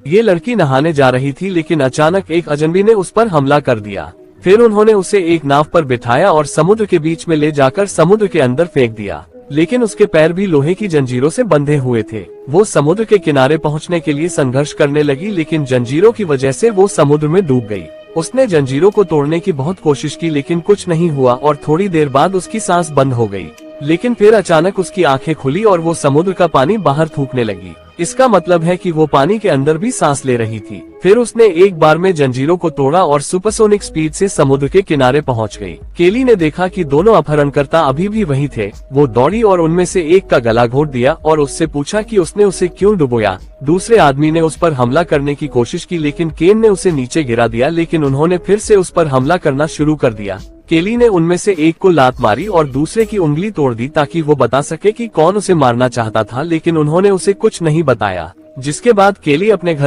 ये लड़की नहाने जा रही थी, लेकिन अचानक एक अजनबी ने उस पर हमला कर दिया। फिर उन्होंने उसे एक नाव पर बिठाया और समुद्र के बीच में ले जाकर समुद्र के अंदर फेंक दिया, लेकिन उसके पैर भी लोहे की जंजीरों से बंधे हुए थे। वो समुद्र के किनारे पहुंचने के लिए संघर्ष करने लगी, लेकिन जंजीरों की वजह से वो समुद्र में डूब गई। उसने जंजीरों को तोड़ने की बहुत कोशिश की, लेकिन कुछ नहीं हुआ और थोड़ी देर बाद उसकी सांस बंद हो गई। लेकिन फिर अचानक उसकी आंखें खुली और वो समुद्र का पानी बाहर थूकने लगी। इसका मतलब है कि वो पानी के अंदर भी सांस ले रही थी। फिर उसने एक बार में जंजीरों को तोड़ा और सुपरसोनिक स्पीड से समुद्र के किनारे पहुंच गई। केली ने देखा कि दोनों अपहरणकर्ता अभी भी वहीं थे। वो दौड़ी और उनमें से एक का गला घोट दिया और उससे पूछा कि उसने उसे क्यों डुबोया। दूसरे आदमी ने उस पर हमला करने की कोशिश की, लेकिन केन ने उसे नीचे गिरा दिया, लेकिन उन्होंने फिर से उस पर हमला करना शुरू कर दिया। केली ने उनमें से एक को लात मारी और दूसरे की उंगली तोड़ दी ताकि वो बता सके कि कौन उसे मारना चाहता था, लेकिन उन्होंने उसे कुछ नहीं बताया। जिसके बाद केली अपने घर